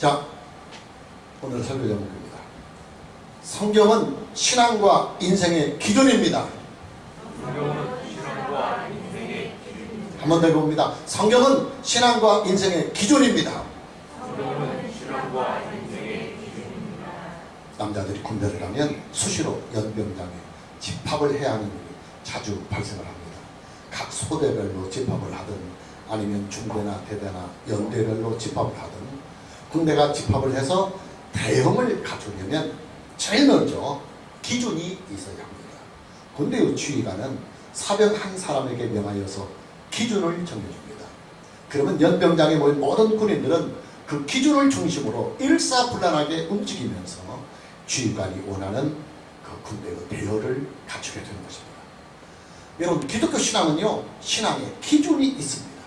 자, 오늘 설교 제목입니다. 성경은 신앙과 인생의 기준입니다. 한 번 더 해봅니다. 성경은 신앙과 인생의 기준입니다. 남자들이 군대를 가면 수시로 연병장에 집합을 해야 하는 일이 자주 발생을 합니다. 각 소대별로 집합을 하든 아니면 중대나 대대나 연대별로 집합을 하든 군대가 집합을 해서 대형을 갖추려면 제일 먼저 기준이 있어야 합니다. 군대의 지휘관은 사병 한 사람에게 명하여서 기준을 정해줍니다. 그러면 연병장에 모인 모든 군인들은 그 기준을 중심으로 일사불란하게 움직이면서 지휘관이 원하는 그 군대의 대열을 갖추게 되는 것입니다. 여러분, 기독교 신앙은요, 신앙의 기준이 있습니다.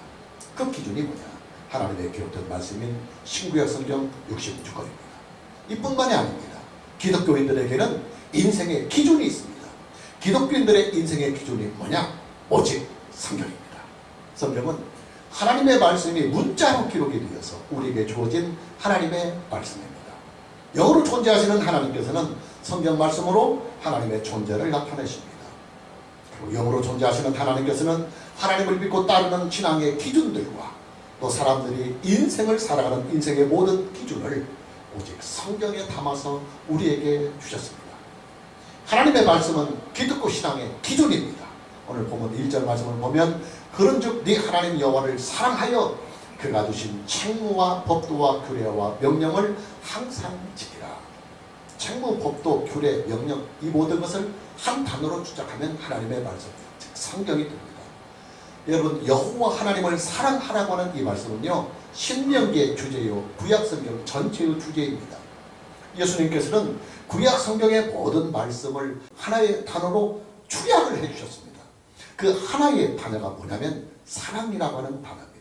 그 기준이 뭐냐? 하나님의 기록된 말씀인 신구약 성경 66권입니다. 이뿐만이 아닙니다. 기독교인들에게는 인생의 기준이 있습니다. 기독교인들의 인생의 기준이 뭐냐? 오직 성경입니다. 성경은 하나님의 말씀이 문자로 기록이 되어서 우리에게 주어진 하나님의 말씀입니다. 영으로 존재하시는 하나님께서는 성경 말씀으로 하나님의 존재를 나타내십니다. 그리고 영으로 존재하시는 하나님께서는 하나님을 믿고 따르는 신앙의 기준들과 또 사람들이 인생을 살아가는 인생의 모든 기준을 오직 성경에 담아서 우리에게 주셨습니다. 하나님의 말씀은 기독교 신앙의 기준입니다. 오늘 보면 1절 말씀을 보면 그런즉 네 하나님 여호와를 사랑하여 그가 주신 책무와 법도와 규례와 명령을 항상 지키라. 책무, 법도, 규례, 명령 이 모든 것을 한 단어로 추적하면 하나님의 말씀, 즉 성경이 됩니다. 여러분, 여호와 하나님을 사랑하라고 하는 이 말씀은요, 신명기의 주제요 구약성경 전체의 주제입니다. 예수님께서는 구약성경의 모든 말씀을 하나의 단어로 축약을 해주셨습니다. 그 하나의 단어가 뭐냐면 사랑이라고 하는 단어입니다.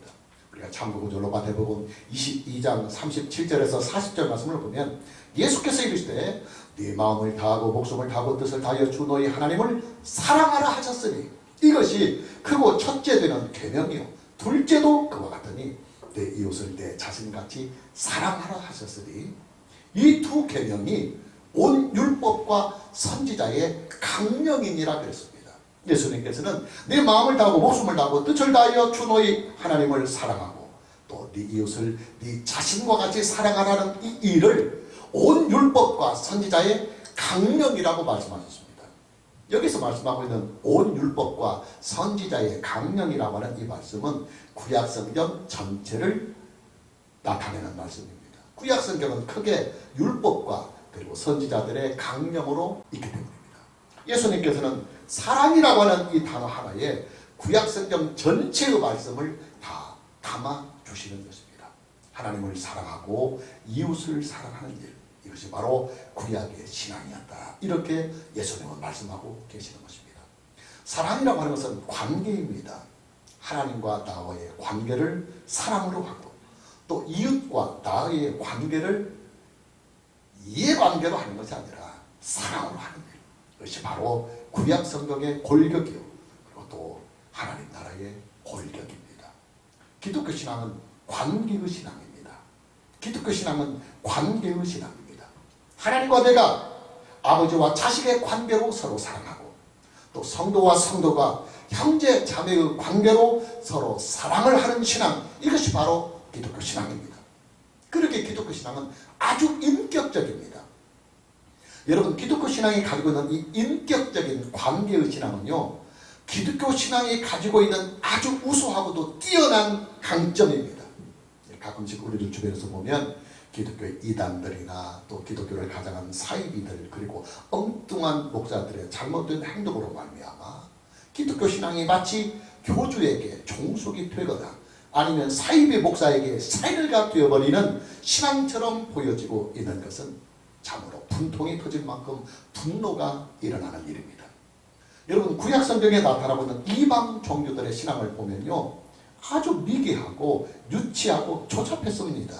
우리가 참고구절로 마태복음 22장 37절에서 40절 말씀을 보면 예수께서 이르시되 네 마음을 다하고 목숨을 다하고 뜻을 다하여 주 너희 하나님을 사랑하라 하셨으니 이것이 크고 첫째 되는 계명이요 둘째도 그와 같으니 내 이웃을 내 자신같이 사랑하라 하셨으니 이 두 계명이 온 율법과 선지자의 강령이니라 그랬습니다. 예수님께서는 네 마음을 다하고 목숨을 다하고 뜻을 다하여 주 너희 하나님을 사랑하고 또 네 이웃을 네 자신과 같이 사랑하라는 이 일을 온 율법과 선지자의 강령이라고 말씀하셨습니다. 여기서 말씀하고 있는 온 율법과 선지자의 강령이라고 하는 이 말씀은 구약성경 전체를 나타내는 말씀입니다. 구약성경은 크게 율법과 그리고 선지자들의 강령으로 있기 때문입니다. 예수님께서는 사랑이라고 하는 이 단어 하나에 구약성경 전체의 말씀을 다 담아주시는 것입니다. 하나님을 사랑하고 이웃을 사랑하는 일, 이것이 바로 구약의 신앙이었다. 이렇게 예수님은 말씀하고 계시는 것입니다. 사랑이라고 하는 것은 관계입니다. 하나님과 나와의 관계를 사랑으로 하고 또 이웃과 나의 관계를 이해관계로 하는 것이 아니라 사랑으로 하는 일. 이것이 바로 구약 성경의 골격이요 그리고 또 하나님 나라의 골격입니다. 기독교 신앙은 관계의 신앙입니다. 기독교 신앙은 관계의 신앙입니다. 하나님과 내가 아버지와 자식의 관계로 서로 사랑하고 또 성도와 성도가 형제 자매의 관계로 서로 사랑을 하는 신앙, 이것이 바로 기독교 신앙입니다. 그렇게 기독교 신앙은 아주 인격적입니다. 여러분, 기독교 신앙이 가지고 있는 이 인격적인 관계의 신앙은요, 기독교 신앙이 가지고 있는 아주 우수하고도 뛰어난 강점입니다. 가끔씩 우리들 주변에서 보면 기독교의 이단들이나 또 기독교를 가장한 사이비들 그리고 엉뚱한 목사들의 잘못된 행동으로 말미암아 기독교 신앙이 마치 교주에게 종속이 되거나 아니면 사이비 목사에게 사이비가 되어버리는 신앙처럼 보여지고 있는 것은 참으로 분통이 터질 만큼 분노가 일어나는 일입니다. 여러분, 구약성경에 나타나고 있는 이방 종교들의 신앙을 보면요, 아주 미개하고 유치하고 조잡했습니다.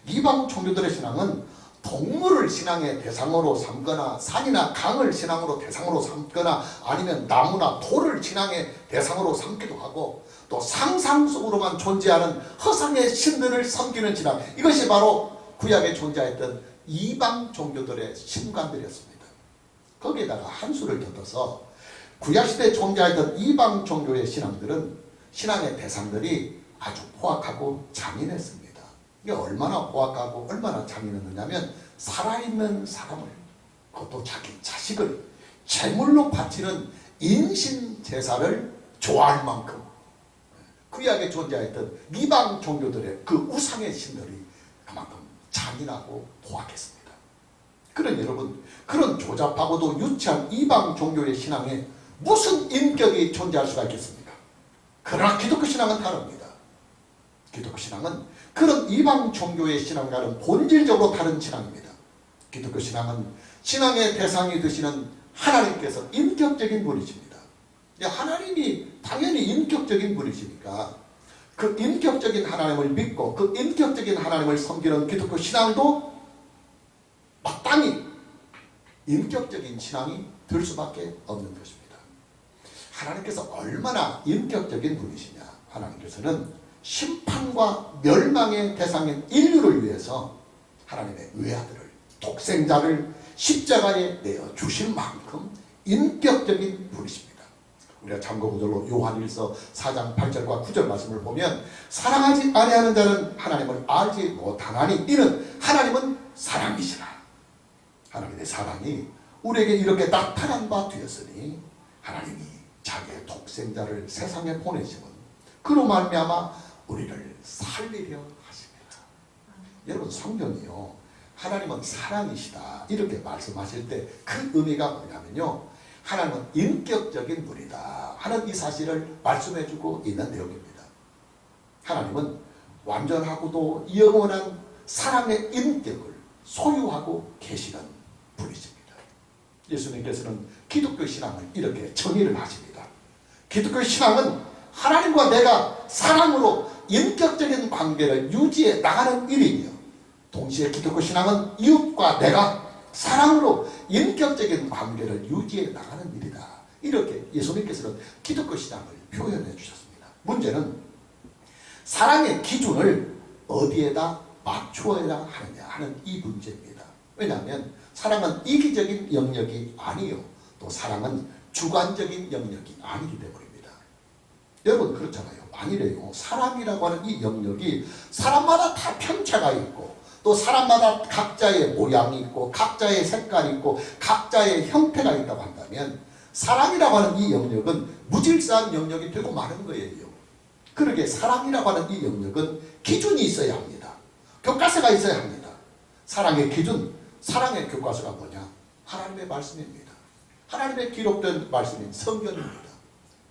이방 종교들의 신앙은 동물을 신앙의 대상으로 삼거나 산이나 강을 신앙으로 대상으로 삼거나 아니면 나무나 돌을 신앙의 대상으로 삼기도 하고 또 상상 속으로만 존재하는 허상의 신들을 섬기는 신앙, 이것이 바로 구약에 존재했던 이방 종교들의 신관들이었습니다. 거기에다가 한 수를 곁들여서 구약시대에 존재했던 이방 종교의 신앙들은 신앙의 대상들이 아주 포악하고 잔인했습니다. 이게 얼마나 포악하고 얼마나 잔인했느냐면 살아있는 사람을, 그것도 자기 자식을 제물로 바치는 인신 제사를 좋아할 만큼 구약에 존재했던 이방 종교들의 그 우상의 신들이 그만큼 잔인하고 포악했습니다. 그런 여러분, 그런 조잡하고도 유치한 이방 종교의 신앙에 무슨 인격이 존재할 수가 있겠습니까? 그러나 기독교 신앙은 다릅니다. 기독교 신앙은 그런 이방 종교의 신앙과는 본질적으로 다른 신앙입니다. 기독교 신앙은 신앙의 대상이 되시는 하나님께서 인격적인 분이십니다. 하나님이 당연히 인격적인 분이시니까 그 인격적인 하나님을 믿고 그 인격적인 하나님을 섬기는 기독교 신앙도 마땅히 인격적인 신앙이 될 수밖에 없는 것입니다. 하나님께서 얼마나 인격적인 분이시냐. 하나님께서는 심판과 멸망의 대상인 인류를 위해서 하나님의 외아들을, 독생자를 십자가에 내어 주실 만큼 인격적인 분이십니다. 우리가 참고구절로 요한일서 4장 8절과 9절 말씀을 보면 사랑하지 아니하는 자는 하나님을 알지 못하나니 이는 하나님은 사랑이시라. 하나님의 사랑이 우리에게 이렇게 나타난 바 되었으니 하나님이 자기의 독생자를 세상에 보내심은 그로 말미암아 우리를 살리려 하십니다. 여러분, 성경이요, 하나님은 사랑이시다 이렇게 말씀하실 때 그 의미가 뭐냐면요, 하나님은 인격적인 분이다 하는 이 사실을 말씀해주고 있는 내용입니다. 하나님은 완전하고도 영원한 사랑의 인격을 소유하고 계시는 분이십니다. 예수님께서는 기독교 신앙을 이렇게 정의를 하십니다. 기독교 신앙은 하나님과 내가 사랑으로 인격적인 관계를 유지해 나가는 일이며, 동시에 기독교 신앙은 이웃과 내가 사랑으로 인격적인 관계를 유지해 나가는 일이다. 이렇게 예수님께서는 기독교 신앙을 표현해 주셨습니다. 문제는 사랑의 기준을 어디에다 맞추어야 하느냐 하는 이 문제입니다. 왜냐하면 사랑은 이기적인 영역이 아니요, 또 사랑은 주관적인 영역이 아니기 때문입니다. 여러분, 그렇잖아요. 아니래요. 사랑이라고 하는 이 영역이 사람마다 다 편차가 있고, 또 사람마다 각자의 모양이 있고 각자의 색깔이 있고 각자의 형태가 있다고 한다면 사랑이라고 하는 이 영역은 무질서한 영역이 되고 마는 거예요. 그러게 사랑이라고 하는 이 영역은 기준이 있어야 합니다. 교과서가 있어야 합니다. 사랑의 기준, 사랑의 교과서가 뭐냐? 하나님의 말씀입니다. 하나님의 기록된 말씀인 성경입니다.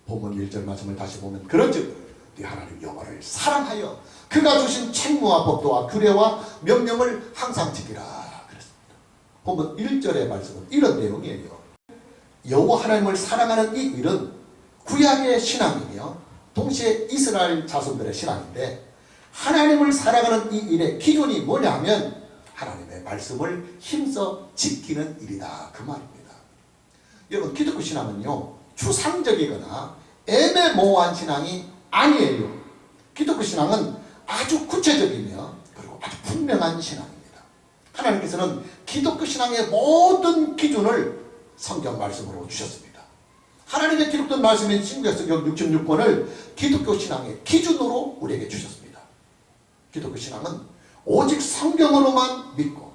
본문 1절 말씀을 다시 보면 그런즉 네 하나님 여호와를 사랑하여 그가 주신 책무와 법도와 규례와 명령을 항상 지키라 그랬습니다. 본문 1절의 말씀은 이런 내용이에요. 여호와 하나님을 사랑하는 이 일은 구약의 신앙이며 동시에 이스라엘 자손들의 신앙인데, 하나님을 사랑하는 이 일의 기준이 뭐냐 하면 하나님의 말씀을 힘써 지키는 일이다 그 말입니다. 여러분, 기독교 신앙은요, 추상적이거나 애매모호한 신앙이 아니에요. 기독교 신앙은 아주 구체적이며 그리고 아주 분명한 신앙입니다. 하나님께서는 기독교 신앙의 모든 기준을 성경 말씀으로 주셨습니다. 하나님의 기록된 말씀인 신구약성경 66권을 기독교 신앙의 기준으로 우리에게 주셨습니다. 기독교 신앙은 오직 성경으로만 믿고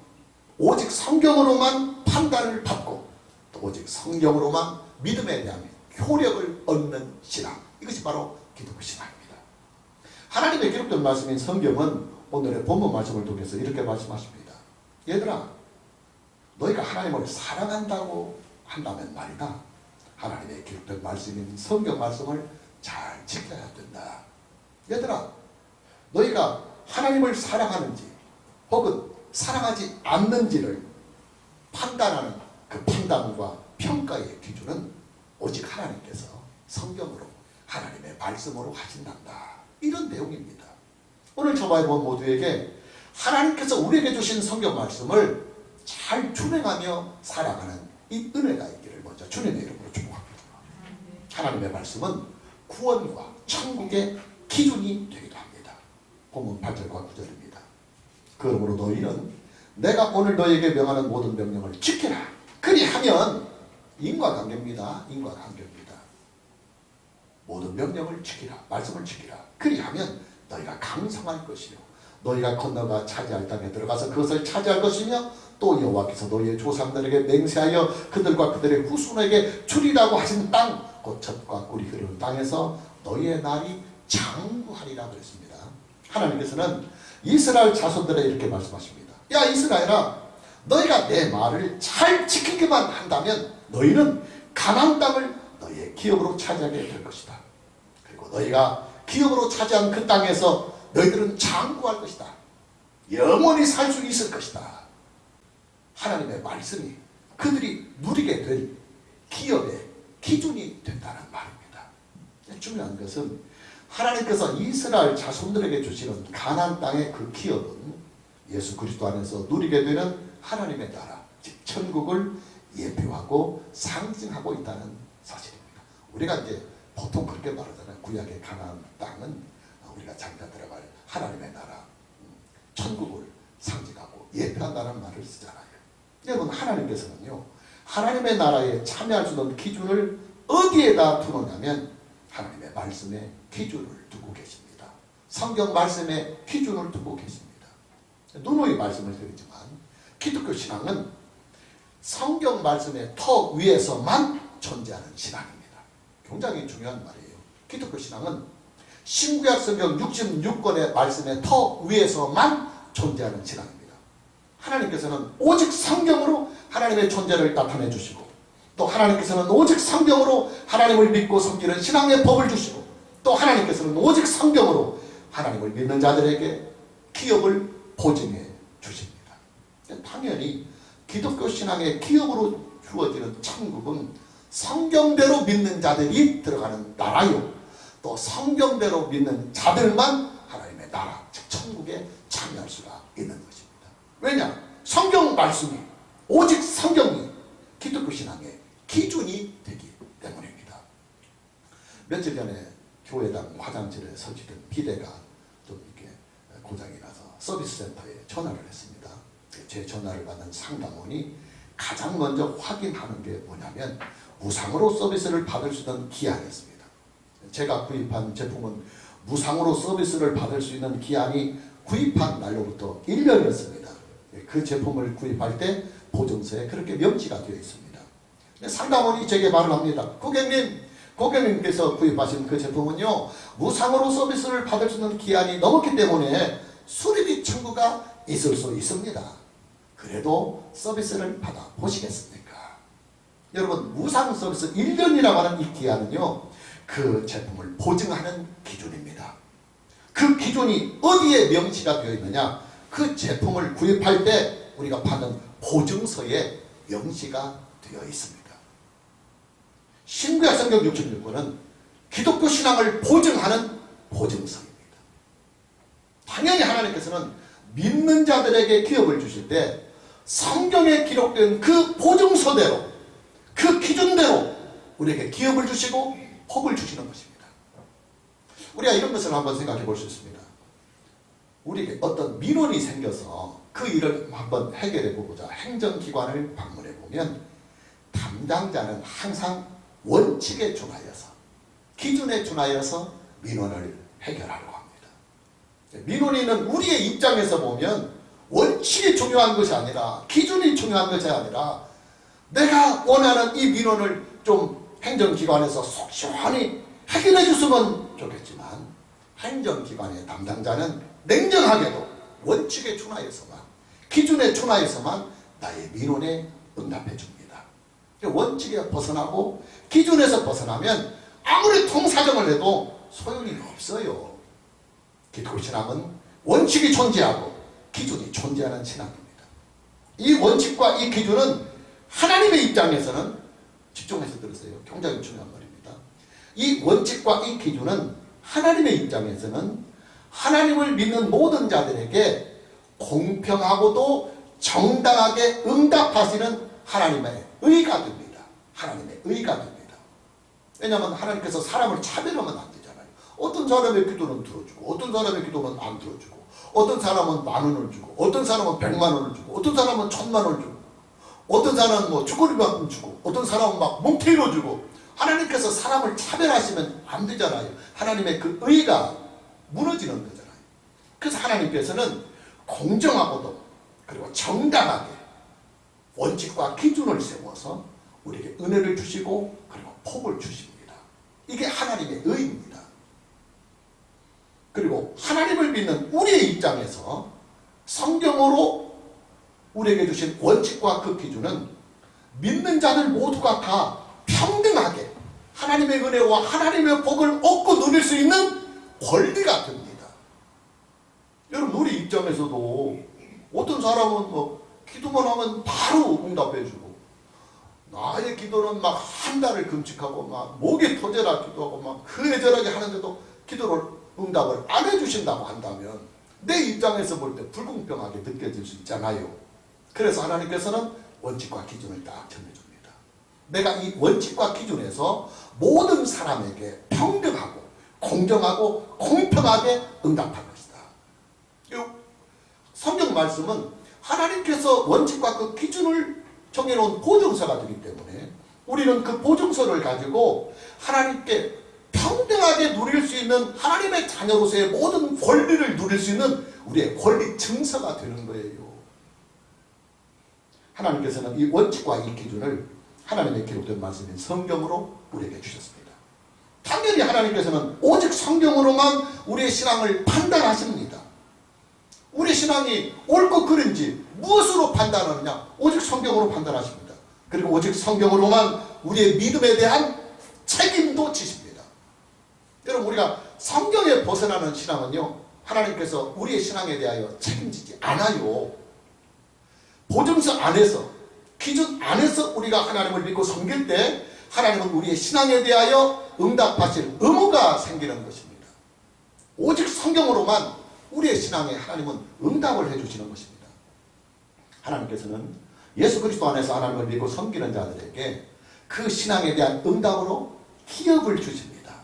오직 성경으로만 판단을 받고 또 오직 성경으로만 믿음에 대한 효력을 얻는 신앙, 이것이 바로 기독교 신앙입니다. 하나님의 기록된 말씀인 성경은 오늘의 본문 말씀을 통해서 이렇게 말씀하십니다. 얘들아, 너희가 하나님을 사랑한다고 한다면 말이다, 하나님의 기록된 말씀인 성경 말씀을 잘 지켜야 된다. 얘들아, 너희가 하나님을 사랑하는지 혹은 사랑하지 않는지를 판단하는 그 판단과 평가의 기준은 오직 하나님께서 성경으로 하나님의 말씀으로 하신단다. 이런 내용입니다. 오늘 저와 여러분 모두에게 하나님께서 우리에게 주신 성경 말씀을 잘 준행하며 살아가는 이 은혜가 있기를 먼저 주님의 이름으로 축복합니다. 하나님의 말씀은 구원과 천국의 기준이 되기도 합니다. 본문 8절과 9절입니다. 그러므로 너희는 내가 오늘 너에게 명하는 모든 명령을 지키라. 그리하면 인과관계입니다. 인과관계입니다. 모든 명령을 지키라. 말씀을 지키라. 그리하면 너희가 강성할 것이요 너희가 건너가 차지할 땅에 들어가서 그것을 차지할 것이며 또 여호와께서 너희의 조상들에게 맹세하여 그들과 그들의 후손에게 주리라고 하신 땅 곧 젖과 꿀이 흐르는 땅에서 너희의 날이 장구하리라 그랬습니다. 하나님께서는 이스라엘 자손들에게 이렇게 말씀하십니다. 야 이스라엘아, 너희가 내 말을 잘 지키기만 한다면 너희는 가나안 땅을 너희의 기업으로 차지하게 될 것이다. 그리고 너희가 기업으로 차지한 그 땅에서 너희들은 장구할 것이다. 영원히 살 수 있을 것이다. 하나님의 말씀이 그들이 누리게 될 기업의 기준이 된다는 말입니다. 중요한 것은 하나님께서 이스라엘 자손들에게 주시는 가나안 땅의 그 기업은 예수 그리스도 안에서 누리게 되는 하나님의 나라, 즉 천국을 예표하고 상징하고 있다는 사실입니다. 우리가 이제 보통 그렇게 말하잖아요. 구약의 가나안 땅은 우리가 잠깐 들어갈 하나님의 나라, 천국을 상징하고 예표한다는 말을 쓰잖아요. 여러분, 하나님께서는요, 하나님의 나라에 참여할 수 있는 기준을 어디에다 두느냐면 하나님의 말씀에 기준을 두고 계십니다. 성경 말씀에 기준을 두고 계십니다. 누누이 말씀을 드리지만 기독교 신앙은 성경 말씀의 터 위에서만 존재하는 신앙입니다. 굉장히 중요한 말이에요. 기독교 신앙은 신구약 성경 66권의 말씀의 터 위에서만 존재하는 신앙입니다. 하나님께서는 오직 성경으로 하나님의 존재를 나타내 주시고 또 하나님께서는 오직 성경으로 하나님을 믿고 섬기는 신앙의 법을 주시고 또 하나님께서는 오직 성경으로 하나님을 믿는 자들에게 기업을 보증해 주십니다. 당연히 기독교 신앙의 기업으로 주어지는 천국은 성경대로 믿는 자들이 들어가는 나라요 또 성경대로 믿는 자들만 하나님의 나라, 즉 천국에 참여할 수가 있는 것입니다. 왜냐? 성경 말씀이 오직 성경이 기독교 신앙의 기준이 되기 때문입니다. 며칠 전에 교회당 화장실에 설치된 비데가 좀 이렇게 고장이 나서 서비스 센터에 전화를 했습니다. 제 전화를 받는 상담원이 가장 먼저 확인하는 게 뭐냐면 무상으로 서비스를 받을 수 있는 기한이었습니다. 제가 구입한 제품은 무상으로 서비스를 받을 수 있는 기한이 구입한 날로부터 1년이었습니다. 그 제품을 구입할 때 보증서에 그렇게 명시가 되어 있습니다. 상담원이 제게 말을 합니다. 고객님께서 구입하신 그 제품은요, 무상으로 서비스를 받을 수 있는 기한이 넘었기 때문에 수리비 청구가 있을 수 있습니다. 그래도 서비스를 받아보시겠습니까? 여러분, 무상 서비스 1년이라고 하는 이 기한은요, 그 제품을 보증하는 기준입니다. 그 기준이 어디에 명시가 되어 있느냐? 그 제품을 구입할 때 우리가 받는 보증서에 명시가 되어 있습니다. 신구약 성경 66권은 기독교 신앙을 보증하는 보증서입니다. 당연히 하나님께서는 믿는 자들에게 기업을 주실 때 성경에 기록된 그 보증서대로 그 기준대로 우리에게 기업을 주시고 복을 주시는 것입니다. 우리가 이런 것을 한번 생각해 볼 수 있습니다. 우리에게 어떤 민원이 생겨서 그 일을 한번 해결해 보고자 행정기관을 방문해 보면 담당자는 항상 원칙에 준하여서 기준에 준하여서 민원을 해결하려고 합니다. 민원인은 우리의 입장에서 보면 원칙이 중요한 것이 아니라 기준이 중요한 것이 아니라 내가 원하는 이 민원을 좀 행정기관에서 속 시원히 해결해 줬으면 좋겠지만 행정기관의 담당자는 냉정하게도 원칙에 준하여서만 기준에 준하여서만 나의 민원에 응답해 줍니다. 원칙에 벗어나고 기준에서 벗어나면 아무리 통사정을 해도 소용이 없어요. 기독교 신앙은 원칙이 존재하고 기준이 존재하는 신앙입니다. 이 원칙과 이 기준은 하나님의 입장에서는 집중해서 들으세요. 굉장히 중요한 말입니다. 이 원칙과 이 기준은 하나님의 입장에서는 하나님을 믿는 모든 자들에게 공평하고도 정당하게 응답하시는 하나님의 의가 됩니다. 하나님의 의가 됩니다. 왜냐하면 하나님께서 사람을 차별하면 안 되잖아요. 어떤 사람의 기도는 들어주고 어떤 사람의 기도는 안 들어주고 어떤 사람은 10,000원을 주고, 어떤 사람은 100만 원을 주고, 어떤 사람은 1,000만 원을 주고, 어떤 사람은 뭐 주거리만큼 주고, 어떤 사람은 막 몽테이로 주고. 하나님께서 사람을 차별하시면 안 되잖아요. 하나님의 그 의가 무너지는 거잖아요. 그래서 하나님께서는 공정하고도 그리고 정당하게 원칙과 기준을 세워서 우리에게 은혜를 주시고 그리고 복을 주십니다. 이게 하나님의 의입니다. 그리고 하나님을 믿는 우리의 입장에서 성경으로 우리에게 주신 원칙과 그 기준은 믿는 자들 모두가 다 평등하게 하나님의 은혜와 하나님의 복을 얻고 누릴 수 있는 권리가 됩니다. 여러분, 우리 입장에서도 어떤 사람은 뭐 기도만 하면 바로 응답해주고, 나의 기도는 막 한 달을 금식하고 막 목이 터져라 기도하고 막 그애절하게 하는데도 기도를 응답을 안 해주신다고 한다면 내 입장에서 볼 때 불공평하게 느껴질 수 있잖아요. 그래서 하나님께서는 원칙과 기준을 딱 정해줍니다. 내가 이 원칙과 기준에서 모든 사람에게 평등하고 공정하고 공평하게 응답할 것이다. 이 성경 말씀은 하나님께서 원칙과 그 기준을 정해놓은 보증서가 되기 때문에 우리는 그 보증서를 가지고 하나님께 평등하게 누릴 수 있는 하나님의 자녀로서의 모든 권리를 누릴 수 있는 우리의 권리 증서가 되는 거예요. 하나님께서는 이 원칙과 이 기준을 하나님의 기록된 말씀인 성경으로 우리에게 주셨습니다. 당연히 하나님께서는 오직 성경으로만 우리의 신앙을 판단하십니다. 우리 신앙이 옳고 그른지 무엇으로 판단하느냐? 오직 성경으로 판단하십니다. 그리고 오직 성경으로만 우리의 믿음에 대한 책임도 지십니다. 여러분, 우리가 성경에 벗어나는 신앙은요, 하나님께서 우리의 신앙에 대하여 책임지지 않아요. 보증서 안에서, 기준 안에서 우리가 하나님을 믿고 섬길 때 하나님은 우리의 신앙에 대하여 응답하실 의무가 생기는 것입니다. 오직 성경으로만 우리의 신앙에 하나님은 응답을 해주시는 것입니다. 하나님께서는 예수 그리스도 안에서 하나님을 믿고 섬기는 자들에게 그 신앙에 대한 응답으로 기업을 주십니다.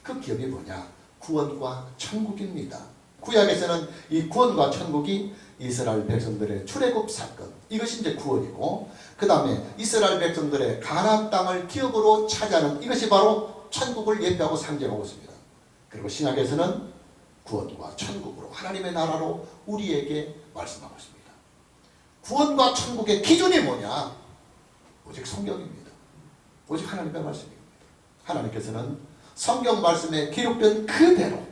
그 기업이 뭐냐? 구원과 천국입니다. 구약에서는 이 구원과 천국이 이스라엘 백성들의 출애굽 사건, 이것이 이제 구원이고, 그 다음에 이스라엘 백성들의 가나안 땅을 기업으로 차지하는 이것이 바로 천국을 예표하고 상징하고 있습니다. 그리고 신약에서는 구원과 천국으로, 하나님의 나라로 우리에게 말씀하고 있습니다. 구원과 천국의 기준이 뭐냐? 오직 성경입니다. 오직 하나님의 말씀입니다. 하나님께서는 성경 말씀에 기록된 그대로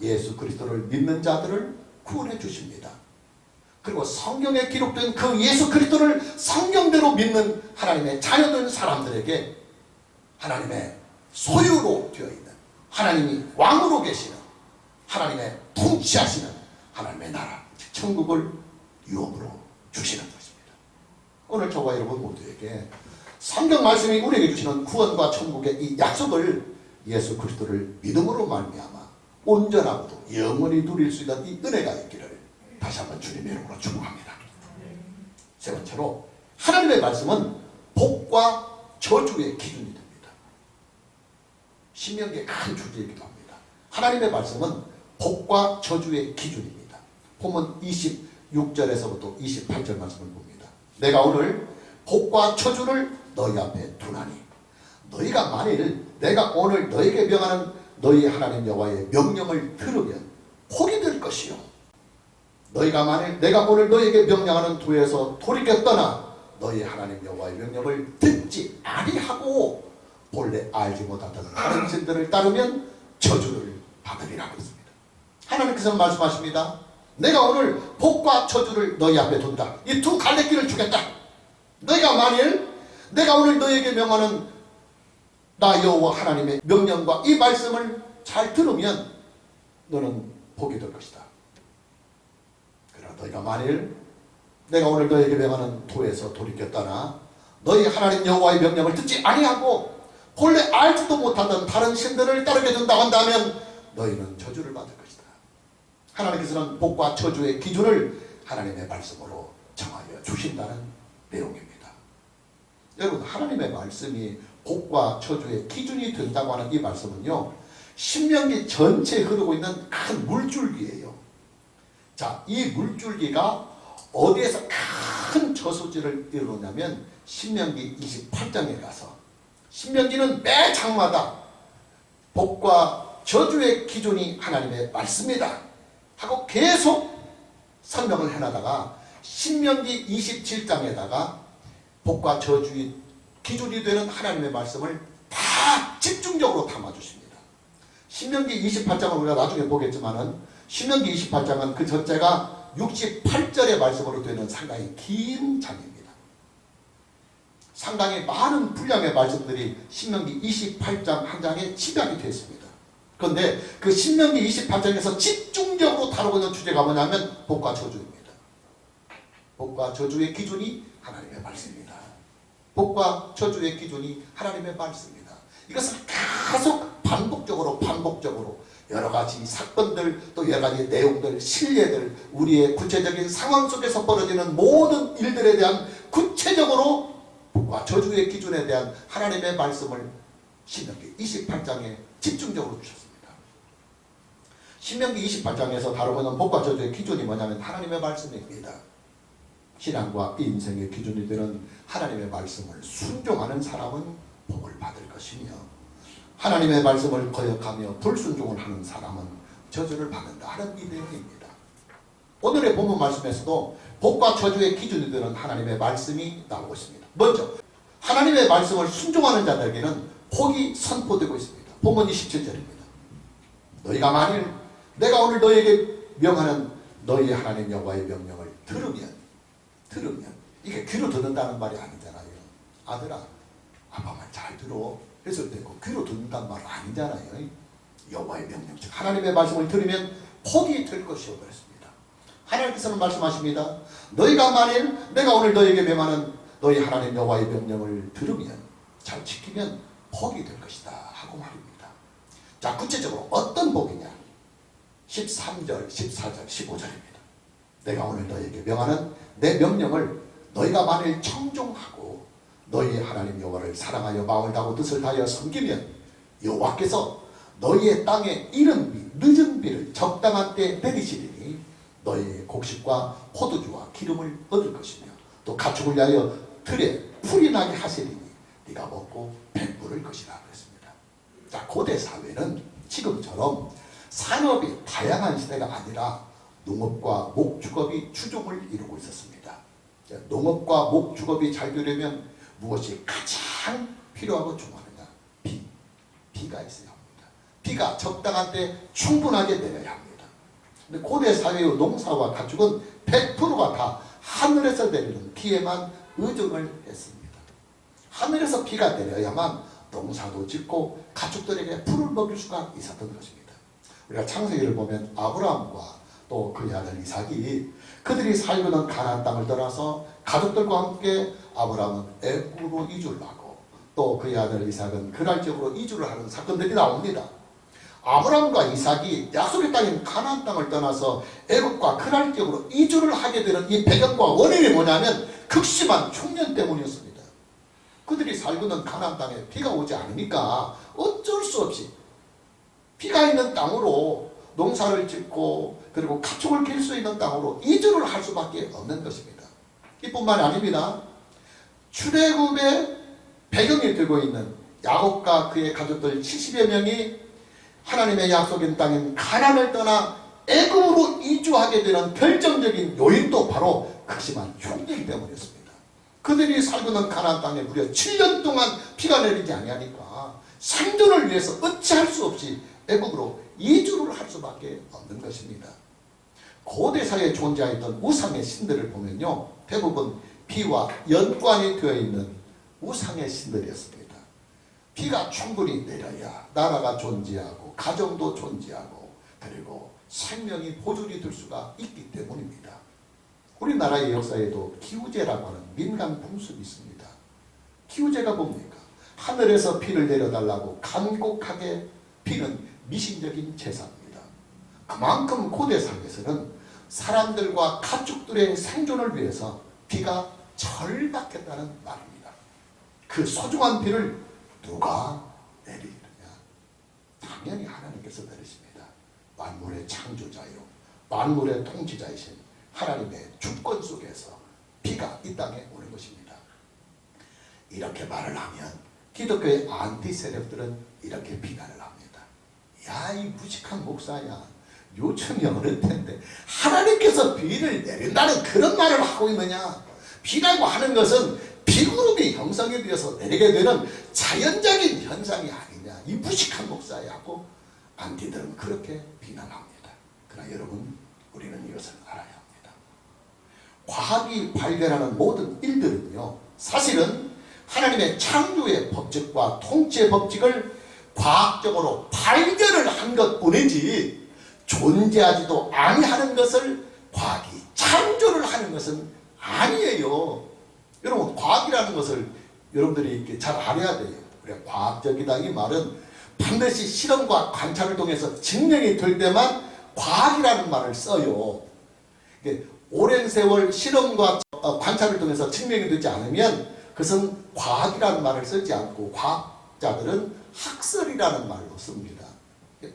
예수 그리스도를 믿는 자들을 구원해 주십니다. 그리고 성경에 기록된 그 예수 그리스도를 성경대로 믿는 하나님의 자녀된 사람들에게 하나님의 소유로 되어 있는, 하나님이 왕으로 계시는, 하나님의 통치하시는 하나님의 나라, 천국을 유업으로 주시는 것입니다. 오늘 저와 여러분 모두에게 성경 말씀이 우리에게 주시는 구원과 천국의 이 약속을 예수 그리스도를 믿음으로 말미암아 온전하고도 영원히 누릴 수 있는 이 은혜가 있기를 다시 한번 주님의 이름으로 축복합니다. 세 번째로, 하나님의 말씀은 복과 저주의 기준이 됩니다. 신명기의 큰 주제이기도 합니다. 하나님의 말씀은 복과 저주의 기준입니다. 본문 26절에서부터 28절 말씀을 봅니다. 내가 오늘 복과 저주를 너희 앞에 두나니 너희가 만일 내가 오늘 너희에게 명하는 너희 하나님 여호와의 명령을 들으면 복이 될 것이요, 너희가 만일 내가 오늘 너희에게 명령하는 도에서 돌이켜 떠나 너희 하나님 여호와의 명령을 듣지 아니하고 본래 알지 못하던 다른 신들을 따르면 저주를 받으리라고 했습니다. 하나님께서 말씀하십니다. 내가 오늘 복과 저주를 너희 앞에 둔다. 이 두 갈래길을 주겠다. 너희가 만일 내가 오늘 너희에게 명하는 나 여호와 하나님의 명령과 이 말씀을 잘 들으면 너는 복이 될 것이다. 그러나 너희가 만일 내가 오늘 너희에게 명하는 도에서 돌이켜 떠나 너희 하나님 여호와의 명령을 듣지 아니하고 본래 알지도 못하던 다른 신들을 따르게 된다고 한다면 너희는 저주를 받을 것이다. 하나님께서는 복과 저주의 기준을 하나님의 말씀으로 정하여 주신다는 내용입니다. 여러분, 하나님의 말씀이 복과 저주의 기준이 된다고 하는 이 말씀은요, 신명기 전체에 흐르고 있는 큰 물줄기예요. 자, 이 물줄기가 어디에서 큰 저수지를 이루냐면 신명기 28장에 가서, 신명기는 매 장마다 복과 저주의 기준이 하나님의 말씀이다 하고 계속 설명을 해나다가 신명기 27장에다가 복과 저주의 기준이 되는 하나님의 말씀을 다 집중적으로 담아주십니다. 신명기 28장을 우리가 나중에 보겠지만은 신명기 28장은 그 전체가 68절의 말씀으로 되는 상당히 긴 장입니다. 상당히 많은 분량의 말씀들이 신명기 28장 한 장에 집약이 되어 있습니다. 그런데 그 신명기 28장에서 집중적으로 다루고 있는 주제가 뭐냐면 복과 저주입니다. 복과 저주의 기준이 하나님의 말씀입니다. 복과 저주의 기준이 하나님의 말씀입니다. 이것을 계속 반복적으로 여러가지 사건들, 또 여러가지 내용들, 신뢰들, 우리의 구체적인 상황 속에서 벌어지는 모든 일들에 대한 구체적으로 복과 저주의 기준에 대한 하나님의 말씀을 신명기 28장에 집중적으로 주셨습니다. 신명기 28장에서 다루고 있는 복과 저주의 기준이 뭐냐면 하나님의 말씀입니다. 신앙과 인생의 기준이 되는 하나님의 말씀을 순종하는 사람은 복을 받을 것이며, 하나님의 말씀을 거역하며 불순종을 하는 사람은 저주를 받는다 하는 이 내용입니다. 오늘의 본문 말씀에서도 복과 저주의 기준이 되는 하나님의 말씀이 나오고 있습니다. 먼저 하나님의 말씀을 순종하는 자들에게는 복이 선포되고 있습니다. 본문 27절입니다. 너희가 만일 내가 오늘 너희에게 명하는 너희 하나님 여호와의 명령을 들으면, 이게 귀로 듣는다는 말이 아니잖아요. 아들아, 아빠만 잘 들어 해서 되고 귀로 듣는다는 말 아니잖아요. 여호와의 명령, 즉 하나님의 말씀을 들으면 복이 될 것이요 그랬습니다. 하나님께서는 말씀하십니다. 너희가 만일 내가 오늘 너희에게 명하는 너희 하나님 여호와의 명령을 들으면, 잘 지키면 복이 될 것이다 하고 말입니다. 자, 구체적으로 어떤 복이냐? 13절, 14절, 15절입니다. 내가 오늘 너희에게 명하는 내 명령을 너희가 만일 청종하고 너희 하나님 여호와를 사랑하여 마음을 다하고 뜻을 다하여 섬기면 여호와께서 너희의 땅에 이른 비, 늦은 비를 적당한 때 내리시리니 너희의 곡식과 포도주와 기름을 얻을 것이며 또 가축을 위하여 들에 풀이 나게 하시리니 네가 먹고 배부를 것이라 그랬습니다. 자, 고대 사회는 지금처럼 산업이 다양한 시대가 아니라 농업과 목축업이 주종을 이루고 있었습니다. 농업과 목축업이 잘 되려면 무엇이 가장 필요하고 중요하느냐? 비가 있어야 합니다. 비가 적당한 때 충분하게 내려야 합니다. 근데 고대 사회의 농사와 가축은 100%가 다 하늘에서 내리는 비에만 의존을 했습니다. 하늘에서 비가 내려야만 농사도 짓고 가축들에게 풀을 먹일 수가 있었던 것입니다. 우리가 창세기를 보면 아브라함과 또 그의 아들 이삭이 그들이 살고 있는 가나안 땅을 떠나서 가족들과 함께 아브라함은 애굽으로 이주를 하고 또 그의 아들 이삭은 그랄 지역으로 이주를 하는 사건들이 나옵니다. 아브라함과 이삭이 약속의 땅인 가나안 땅을 떠나서 애굽과 그랄 지역으로 이주를 하게 되는 이 배경과 원인이 뭐냐면 극심한 흉년 때문이었습니다. 그들이 살고 있는 가나안 땅에 비가 오지 않으니까 어쩔 수 없이 비가 있는 땅으로 농사를 짓고 그리고 가축을 길 수 있는 땅으로 이주를 할 수밖에 없는 것입니다. 이뿐만이 아닙니다. 출애굽의 배경이 되고 있는 야곱과 그의 가족들 70여 명이 하나님의 약속인 땅인 가나안을 떠나 애굽으로 이주하게 되는 결정적인 요인도 바로 극심한 흉년 때문이었습니다. 그들이 살고 있는 가나안 땅에 무려 7년 동안 비가 내리지 아니하니까 생존을 위해서 어찌할 수 없이 애굽으로 이주를 할 수밖에 없는 것입니다. 고대 사회에 존재했던 우상의 신들을 보면요, 대부분 비와 연관이 되어 있는 우상의 신들이었습니다. 비가 충분히 내려야 나라가 존재하고 가정도 존재하고 그리고 생명이 보존이 될 수가 있기 때문입니다. 우리나라의 역사에도 기우제라고 하는 민간 풍습이 있습니다. 기우제가 뭡니까? 하늘에서 비를 내려달라고 간곡하게 비는 미신적인 제사입니다. 그만큼 고대 사회에서는 사람들과 가축들의 생존을 위해서 비가 절박했다는 말입니다. 그 소중한 비를 누가 내리느냐? 당연히 하나님께서 내리십니다. 만물의 창조자요 만물의 통치자이신 하나님의 주권 속에서 비가 이 땅에 오는 것입니다. 이렇게 말을 하면 기독교의 안티 세력들은 이렇게 비난을 합니다. 야, 이 무식한 목사야, 요즘이 어느 텐데 하나님께서 비를 내린다는 그런 말을 하고 있느냐. 비라고 하는 것은 비구름이 형성이 되어서 내리게 되는 자연적인 현상이 아니냐, 이 무식한 목사야 하고 안티들은 그렇게 비난합니다. 그러나 여러분, 우리는 이것을 알아야 합니다. 과학이 발견하는 모든 일들은요, 사실은 하나님의 창조의 법칙과 통치의 법칙을 과학적으로 발견을 한 것뿐이지 존재하지도 아니하는 것을 과학이 창조를 하는 것은 아니에요. 여러분, 과학이라는 것을 여러분들이 이렇게 잘 알아야 돼요. 우리가 과학적이다 이 말은 반드시 실험과 관찰을 통해서 증명이 될 때만 과학이라는 말을 써요. 오랜 세월 실험과 관찰을 통해서 증명이 되지 않으면 그것은 과학이라는 말을 쓰지 않고 과학자들은 학설이라는 말로 씁니다.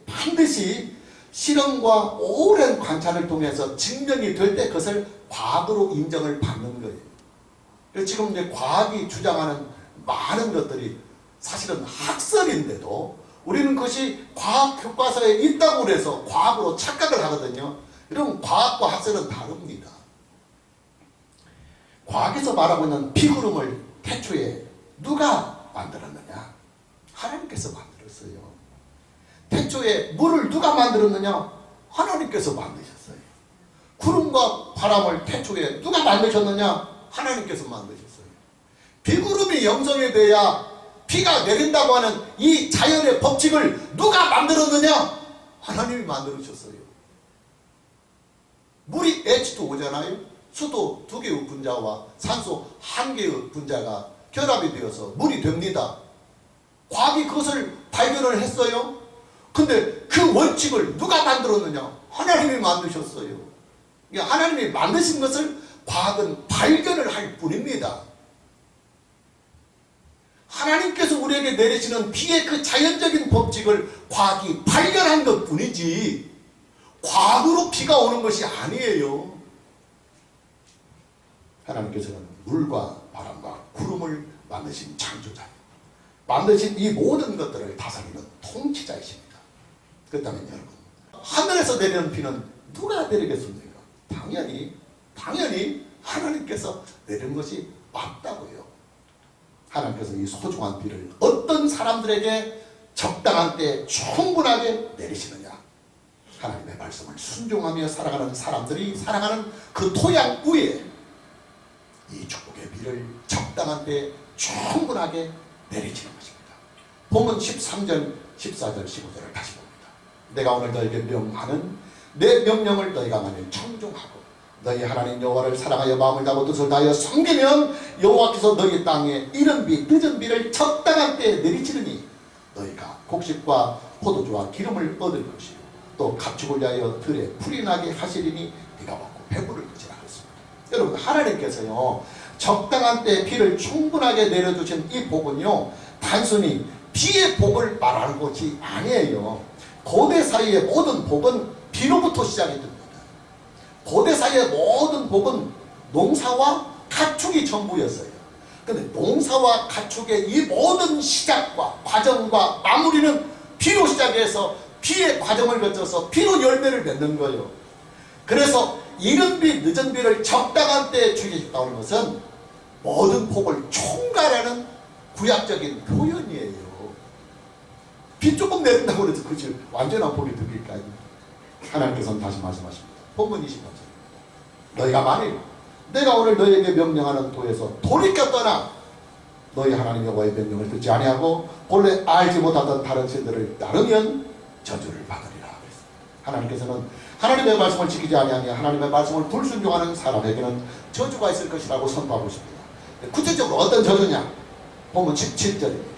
반드시 실험과 오랜 관찰을 통해서 증명이 될 때 그것을 과학으로 인정을 받는 거예요. 지금 이제 과학이 주장하는 많은 것들이 사실은 학설인데도 우리는 그것이 과학 교과서에 있다고 해서 과학으로 착각을 하거든요. 여러분, 과학과 학설은 다릅니다. 과학에서 말하고 있는 비구름을 태초에 누가 만들었느냐? 하나님께서 만들었어요. 태초에 물을 누가 만들었느냐? 하나님께서 만드셨어요. 구름과 바람을 태초에 누가 만드셨느냐? 하나님께서 만드셨어요. 비구름이 형성이 돼야 비가 내린다고 하는 이 자연의 법칙을 누가 만들었느냐? 하나님이 만들으셨어요. 물이 H2O잖아요. 수도 2개의 분자와 산소 1개의 분자가 결합이 되어서 물이 됩니다. 과학이 그것을 발견을 했어요. 근데 그 원칙을 누가 만들었느냐? 하나님이 만드셨어요. 하나님이 만드신 것을 과학은 발견을 할 뿐입니다. 하나님께서 우리에게 내리시는 비의 그 자연적인 법칙을 과학이 발견한 것 뿐이지 과학으로 비가 오는 것이 아니에요. 하나님께서는 물과 바람과 구름을 만드신 창조자예요. 만드신 이 모든 것들을 다스리는 통치자이십니다. 그렇다면 여러분, 하늘에서 내리는 비는 누가 내리겠습니까? 당연히 하나님께서 내리는 것이 맞다고요. 하나님께서 이 소중한 비를 어떤 사람들에게 적당한 때 충분하게 내리시느냐? 하나님의 말씀을 순종하며 살아가는 사람들이 살아가는 그 토양 위에 이 축복의 비를 적당한 때 충분하게 내리치는 것입니다. 본문 13절, 14절, 15절을 다시 봅니다. 내가 오늘 너에게 명하는 내 명령을 너희가 만일 청종하고 너희 하나님 여호와를 사랑하여 마음을 다하고 뜻을 다하여 섬기면 여호와께서 너희 땅에 이른 비 늦은 비를 적당한 때에 내리치느니 너희가 곡식과 포도주와 기름을 얻을 것이요 또 가축을 위하여 들에 풀이 나게 하시리니 네가 먹고 배부를 것이라 그랬습니다. 여러분, 하나님께서요 적당한 때에 비를 충분하게 내려주신 이 복은요 단순히 비의 복을 말하는 것이 아니에요. 고대 사이의 모든 복은 비로부터 시작이 됩니다. 고대 사이의 모든 복은 농사와 가축이 전부였어요. 그런데 농사와 가축의 이 모든 시작과 과정과 마무리는 비로 시작해서 비의 과정을 거쳐서 비로 열매를 맺는 거예요. 그래서 이른 비 늦은 비를 적당한 때에 주셨다는 것은 모든 복을 총괄하는 구약적인 표현이에요. 비 조금 내린다고 해서 그것이 완전한 복이 되길까요? 하나님께서는 다시 말씀하십니다. 본문 20절, 너희가 만일 내가 오늘 너희에게 명령하는 도에서 돌이켜 떠나 너희 하나님 여호와의 명령을 듣지 아니하고 본래 알지 못하던 다른 신들을 따르면 저주를 받으리라. 하나님께서는 하나님의 말씀을 지키지 아니하며 하나님의 말씀을 불순종하는 사람에게는 저주가 있을 것이라고 선포하고 있습니다. 구체적으로 어떤 저주냐? 본문 17절입니다.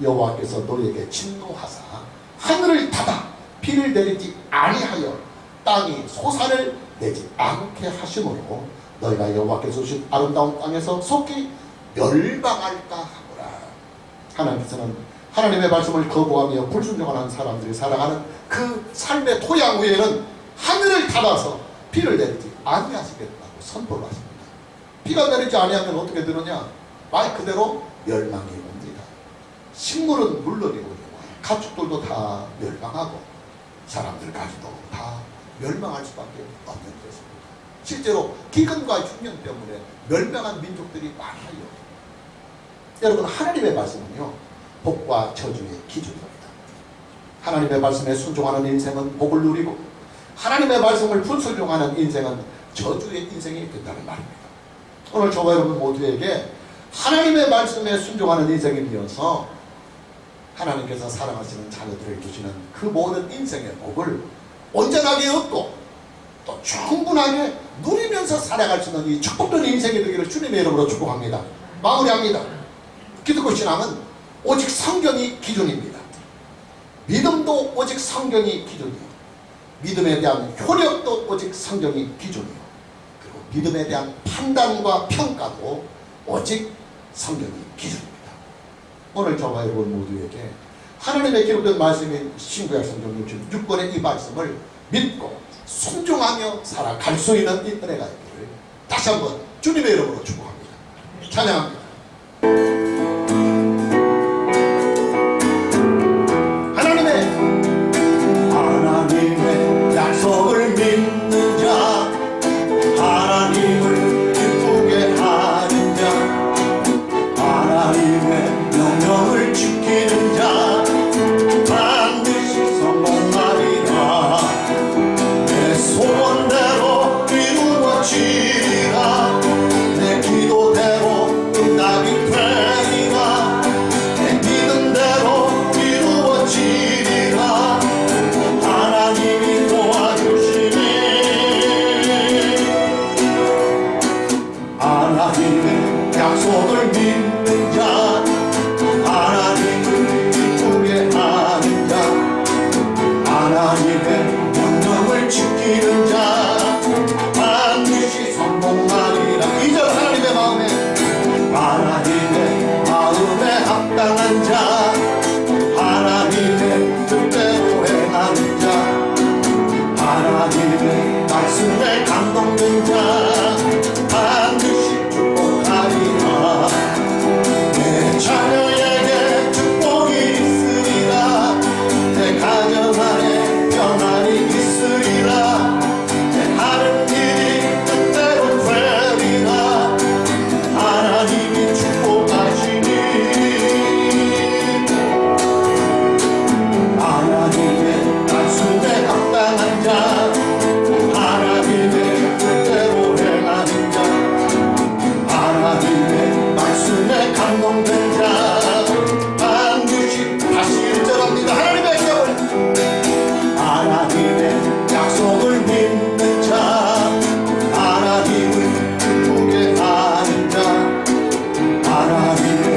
여호와께서 너희에게 진노하사 하늘을 닫아 비를 내리지 아니하여 땅이 소산을 내지 않게 하심으로 너희가 여호와께서 주신 아름다운 땅에서 속히 멸망할까 하노라. 하나님께서는 하나님의 말씀을 거부하며 불순종하는 사람들이 살아가는 그 삶의 토양 위에는 하늘을 닫아서 비를 내리지 아니하시겠다고 선포를 하십니다. 비가 내리지 아니하면 어떻게 되느냐? 말 그대로 멸망이 옵니다. 식물은 물론이고 가축들도 다 멸망하고 사람들까지도 다 멸망할 수밖에 없는 것입니다. 실제로 기근과 흉년 때문에 멸망한 민족들이 많아요. 여러분, 하나님의 말씀은요, 복과 저주의 기준입니다. 하나님의 말씀에 순종하는 인생은 복을 누리고, 하나님의 말씀을 불순종하는 인생은 저주의 인생이 된다는 말입니다. 오늘 저와 여러분 모두에게 하나님의 말씀에 순종하는 인생이면서 하나님께서 사랑하시는 자녀들을 주시는 그 모든 인생의 복을 온전하게 얻고 또 충분하게 누리면서 살아갈 수 있는 이 축복된 인생이 되기를 주님의 이름으로 축복합니다. 마무리합니다. 기독교 신앙은 오직 성경이 기준입니다. 믿음도 오직 성경이 기준이요. 믿음에 대한 효력도 오직 성경이 기준이요. 그리고 믿음에 대한 판단과 평가도 오직 성경이 기준입니다. 오늘 저와 여러분 모두에게 하나님의 기록된 말씀인 신구약 성경 6권의 이 말씀을 믿고 순종하며 살아갈 수 있는 이 은혜가 있기를 다시 한번 주님의 이름으로 축복합니다. 찬양합니다. 하나님의 약속을 믿는 자, 하나님을 기쁘게 하는 자, 하나님의 명령을 지키는 자 반드시 성공하리라. 내 소원대로 이루어지리라. 내 기도대로 응답이 되리라. 내 믿음대로 이루어지리라. 하나님이 도와주시니 하나님의 약속을 믿는 자, 하나님을 기쁘게 하는 자, 하나님의 명령을 지키는 자 반드시 성공하리라. 2절 하나님의 마음에 합당한 자, 하나님의 뜻대로 행하는 자, 하나님의 말씀에 감동된 자 반드시 축복하리라. 내 자녀에게 축복이 있으리라. 내 가정 안에 평안이 있으리라. 내 하는 일이 뜻대로 되리라. 하나님이 축복하시니 하나님의 말씀에 합당한 자, 하나님의 뜻대로 행하는 자, 하나님의 말씀에 감동된 자 반드시 다시 1절합니다. 하나님의 약속을, 하나님의 약속을 믿는 자, 하나님을 기쁘게 하는 자, 하나님의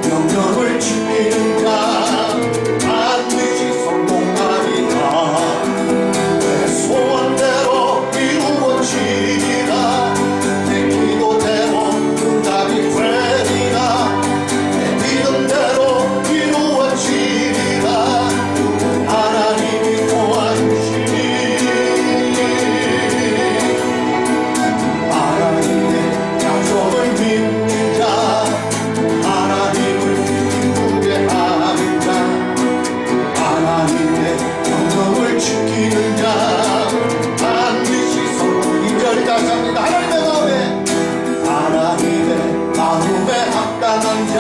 명령을 지키는 자 반드시 성공하리라. 내 소원대로 이루어지리라. 내 기도대로 응답이 되리라. 내 믿음대로 이루어지리라. 하나님이 도와주시니 하나님의 약속을 믿는 자, 하나님을 기쁘게 하는 자, 하나님의 명령을 지키는 자 반드시 성공. 2절 다시 합니다. 하나님의 마음에 합당한 자,